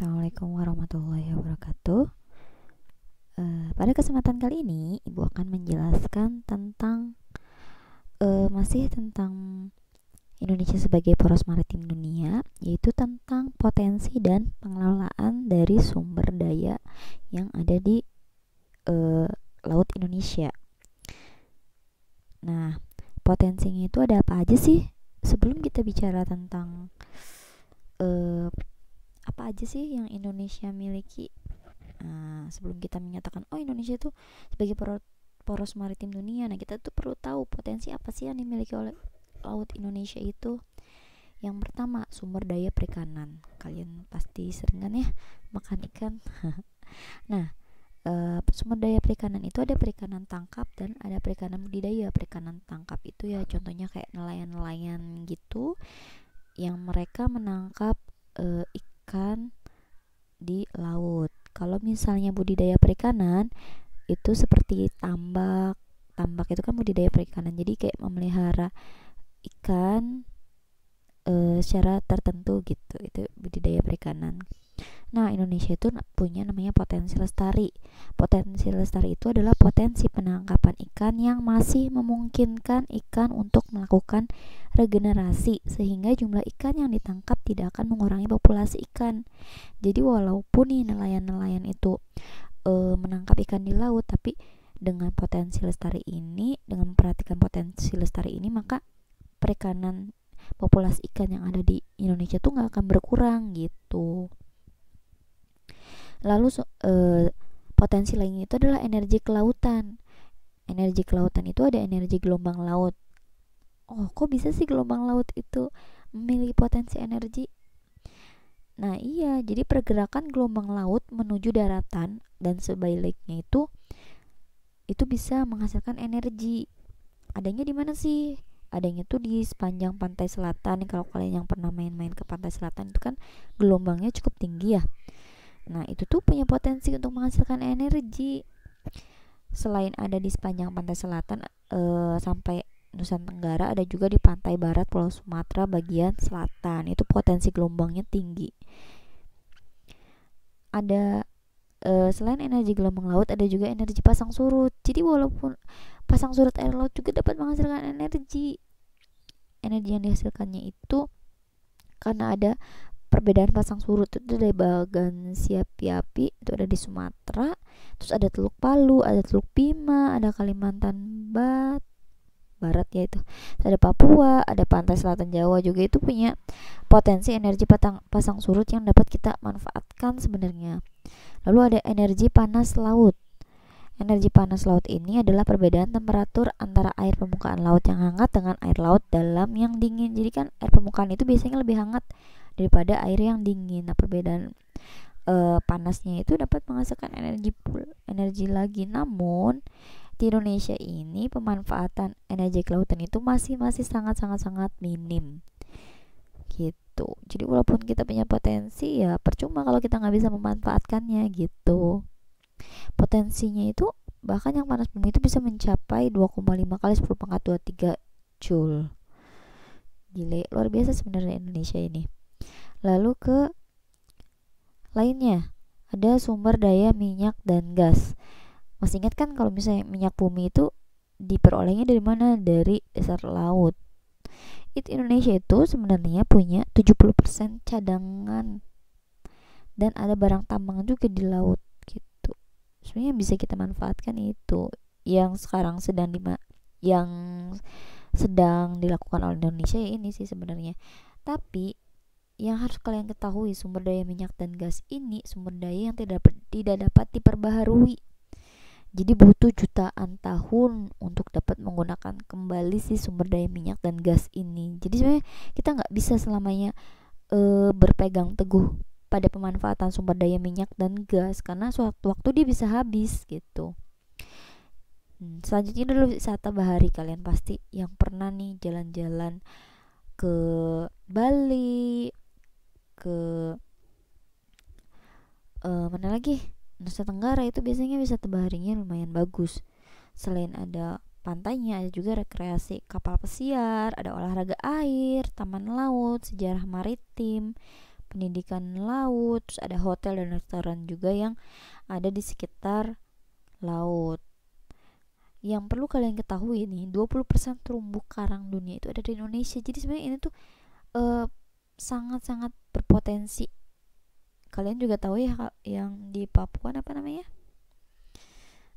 Assalamualaikum warahmatullahi wabarakatuh. Pada kesempatan kali ini, Ibu akan menjelaskan tentang masih tentang Indonesia sebagai poros maritim dunia, yaitu tentang potensi dan pengelolaan dari sumber daya yang ada di Laut Indonesia. Nah, potensinya itu ada apa aja sih? Sebelum kita bicara tentang apa aja sih yang Indonesia miliki, sebelum kita menyatakan Indonesia itu sebagai poros maritim dunia, nah kita tuh perlu tahu potensi apa sih yang dimiliki oleh Laut Indonesia itu. Yang pertama, sumber daya perikanan. Kalian pasti sering kan ya makan ikan. Nah, sumber daya perikanan itu ada perikanan tangkap dan ada perikanan budidaya. Perikanan tangkap itu ya contohnya kayak nelayan-nelayan gitu yang mereka menangkap ikan di laut. Kalau misalnya budidaya perikanan itu seperti tambak. Tambak itu kan budidaya perikanan. Jadi kayak memelihara ikan secara tertentu gitu. Itu budidaya perikanan. Nah, Indonesia itu punya namanya potensi lestari. Potensi lestari itu adalah potensi penangkapan ikan yang masih memungkinkan ikan untuk melakukan regenerasi sehingga jumlah ikan yang ditangkap tidak akan mengurangi populasi ikan. Jadi walaupun nih nelayan-nelayan itu menangkap ikan di laut, tapi dengan potensi lestari ini, dengan memperhatikan potensi lestari ini, maka perikanan populasi ikan yang ada di Indonesia tuh nggak akan berkurang gitu. Lalu potensi lainnya itu adalah energi kelautan. Energi kelautan itu ada energi gelombang laut. Kok bisa sih gelombang laut itu memiliki potensi energi? Nah iya, jadi pergerakan gelombang laut menuju daratan dan sebaliknya itu bisa menghasilkan energi. Adanya di mana sih? Adanya tuh di sepanjang pantai selatan. Kalau kalian yang pernah main-main ke pantai selatan itu kan gelombangnya cukup tinggi ya. Nah itu tuh punya potensi untuk menghasilkan energi. Selain ada di sepanjang pantai selatan sampai Nusa Tenggara, ada juga di pantai barat Pulau Sumatera bagian selatan. Itu potensi gelombangnya tinggi. Ada selain energi gelombang laut, ada juga energi pasang surut. Jadi walaupun pasang surut air laut juga dapat menghasilkan energi. Energi yang dihasilkannya itu karena ada perbedaan pasang surut. Itu dari Bagan Siapi itu ada di Sumatera, terus ada Teluk Palu, ada Teluk Bima, ada Kalimantan Barat ya itu, terus ada Papua, ada pantai selatan Jawa juga. Itu punya potensi energi pasang surut yang dapat kita manfaatkan sebenarnya. Lalu ada energi panas laut. Energi panas laut ini adalah perbedaan temperatur antara air permukaan laut yang hangat dengan air laut dalam yang dingin. Jadi kan air permukaan itu biasanya lebih hangat daripada air yang dingin. Nah, perbedaan panasnya itu dapat menghasilkan energi lagi. Namun di Indonesia ini pemanfaatan energi kelautan itu masih sangat minim gitu. Jadi walaupun kita punya potensi, ya percuma kalau kita nggak bisa memanfaatkannya gitu. Potensinya itu bahkan yang panas bumi itu bisa mencapai 2,5 kali 10 pangkat 23 Joule. Gile, luar biasa sebenarnya Indonesia ini. Lalu ke lainnya, ada sumber daya minyak dan gas. Masih ingat kan kalau misalnya minyak bumi itu diperolehnya dari mana? Dari dasar laut. Indonesia itu sebenarnya punya 70% cadangan dan ada barang tambang juga di laut gitu. Sebenarnya bisa kita manfaatkan itu yang sekarang sedang dilakukan oleh Indonesia ini sih sebenarnya. Tapi yang harus kalian ketahui, sumber daya minyak dan gas ini sumber daya yang tidak dapat diperbaharui. Jadi butuh jutaan tahun untuk dapat menggunakan kembali si sumber daya minyak dan gas ini. Jadi sebenarnya kita nggak bisa selamanya berpegang teguh pada pemanfaatan sumber daya minyak dan gas, karena suatu waktu dia bisa habis gitu. Selanjutnya dulu wisata bahari. Kalian pasti yang pernah nih jalan-jalan ke Bali, ke mana lagi, Nusa Tenggara, itu biasanya wisata baharinya lumayan bagus. Selain ada pantainya, ada juga rekreasi kapal pesiar, ada olahraga air, taman laut, sejarah maritim, pendidikan laut, terus ada hotel dan restoran juga yang ada di sekitar laut. Yang perlu kalian ketahui nih, 20% terumbu karang dunia itu ada di Indonesia. Jadi sebenarnya ini tuh sangat-sangat berpotensi. Kalian juga tahu ya yang di Papua apa namanya?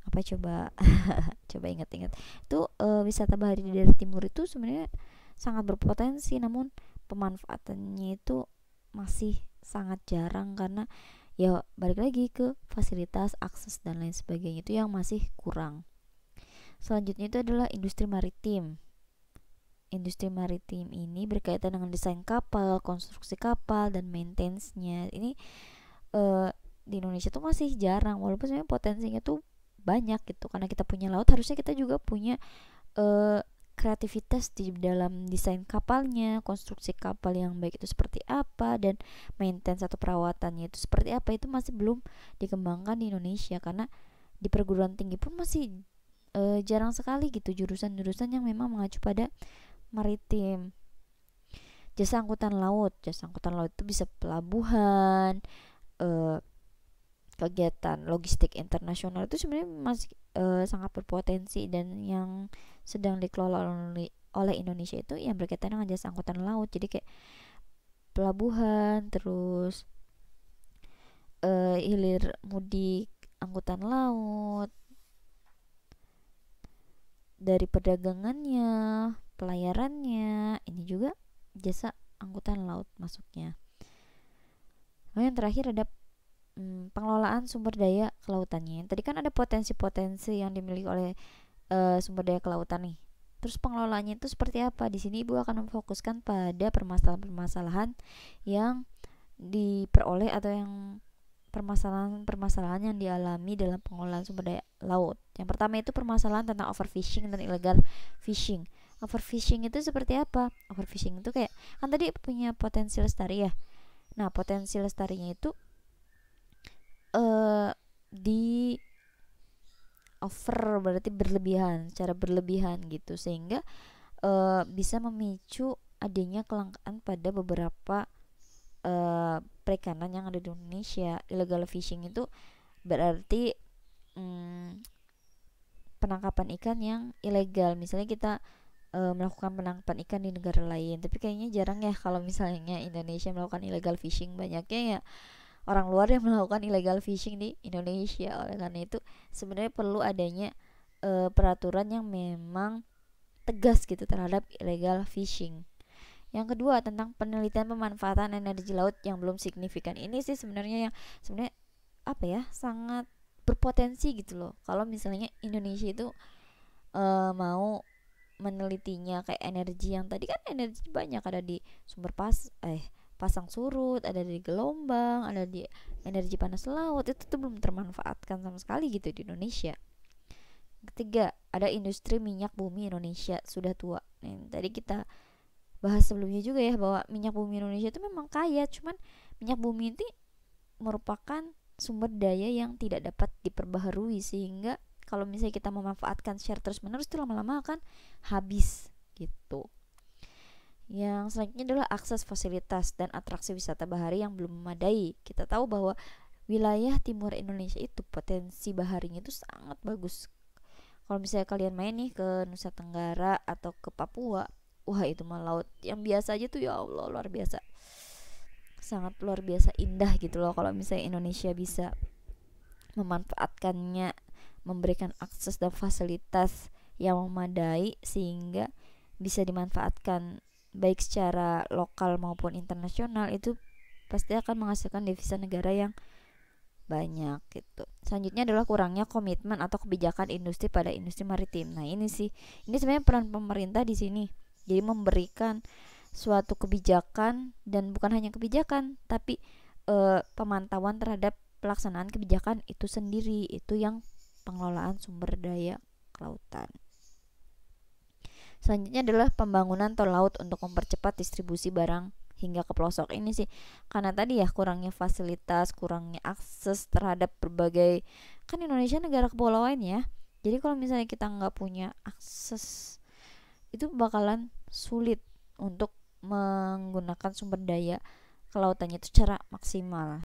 Apa coba coba ingat-ingat. Itu wisata bahari di daerah timur itu sebenarnya sangat berpotensi, namun pemanfaatannya itu masih sangat jarang karena ya balik lagi ke fasilitas, akses dan lain sebagainya itu yang masih kurang. Selanjutnya itu adalah industri maritim. Industri maritim ini berkaitan dengan desain kapal, konstruksi kapal dan maintenance-nya. Ini di Indonesia tuh masih jarang, walaupun sebenarnya potensinya tuh banyak gitu. Karena kita punya laut, harusnya kita juga punya kreativitas di dalam desain kapalnya, konstruksi kapal yang baik itu seperti apa, dan maintenance atau perawatannya itu seperti apa, itu masih belum dikembangkan di Indonesia. Karena di perguruan tinggi pun masih jarang sekali gitu jurusan-jurusan yang memang mengacu pada maritim. Jasa angkutan laut itu bisa pelabuhan, kegiatan logistik internasional itu sebenarnya masih sangat berpotensi, dan yang sedang dikelola oleh Indonesia itu yang berkaitan dengan jasa angkutan laut. Jadi kayak pelabuhan, terus hilir mudik angkutan laut, dari perdagangannya, pelayarannya, ini juga jasa angkutan laut masuknya. Lalu yang terakhir ada pengelolaan sumber daya kelautannya. Tadi kan ada potensi-potensi yang dimiliki oleh sumber daya kelautan nih. Terus pengelolaannya itu seperti apa? Di sini Ibu akan memfokuskan pada permasalahan-permasalahan yang diperoleh atau yang permasalahan-permasalahan yang dialami dalam pengelolaan sumber daya laut. Yang pertama itu permasalahan tentang overfishing dan illegal fishing. Overfishing itu seperti apa? Overfishing itu kayak kan tadi punya potensi lestari ya. Nah, potensi lestarinya itu di over, berarti berlebihan, secara berlebihan gitu, sehingga bisa memicu adanya kelangkaan pada beberapa perikanan yang ada di Indonesia. Illegal fishing itu berarti penangkapan ikan yang ilegal. Misalnya kita melakukan penangkapan ikan di negara lain, tapi kayaknya jarang ya kalau misalnya Indonesia melakukan illegal fishing. Banyaknya ya orang luar yang melakukan illegal fishing di Indonesia. Oleh karena itu sebenarnya perlu adanya peraturan yang memang tegas gitu terhadap illegal fishing. Yang kedua tentang penelitian pemanfaatan energi laut yang belum signifikan. Ini sih sebenarnya yang sebenarnya apa ya, sangat berpotensi gitu loh. Kalau misalnya Indonesia itu mau menelitinya, kayak energi yang tadi kan energi banyak ada di sumber pasang surut, ada di gelombang, ada di energi panas laut, itu tuh belum termanfaatkan sama sekali gitu di Indonesia. Ketiga, ada industri minyak bumi Indonesia sudah tua. Nah, tadi kita bahas sebelumnya juga ya bahwa minyak bumi Indonesia itu memang kaya, cuman minyak bumi itu merupakan sumber daya yang tidak dapat diperbaharui, sehingga kalau misalnya kita memanfaatkan share terus menerus itu lama-lama akan habis gitu. Yang selanjutnya adalah akses fasilitas dan atraksi wisata bahari yang belum memadai. Kita tahu bahwa wilayah timur Indonesia itu potensi baharinya itu sangat bagus. Kalau misalnya kalian main nih ke Nusa Tenggara atau ke Papua, wah itu mah laut yang biasa aja tuh ya Allah luar biasa, sangat luar biasa indah gitu loh. Kalau misalnya Indonesia bisa memanfaatkannya, memberikan akses dan fasilitas yang memadai sehingga bisa dimanfaatkan baik secara lokal maupun internasional, itu pasti akan menghasilkan devisa negara yang banyak gitu. Selanjutnya adalah kurangnya komitmen atau kebijakan industri pada industri maritim. Nah, ini sebenarnya peran pemerintah di sini. Jadi memberikan suatu kebijakan, dan bukan hanya kebijakan tapi pemantauan terhadap pelaksanaan kebijakan itu sendiri, itu yang pengelolaan sumber daya kelautan. Selanjutnya adalah pembangunan tol laut untuk mempercepat distribusi barang hingga ke pelosok. Ini sih karena tadi ya kurangnya fasilitas, kurangnya akses terhadap berbagai, kan Indonesia negara kepulauan ya. Jadi kalau misalnya kita nggak punya akses, itu bakalan sulit untuk menggunakan sumber daya kelautannya itu secara maksimal.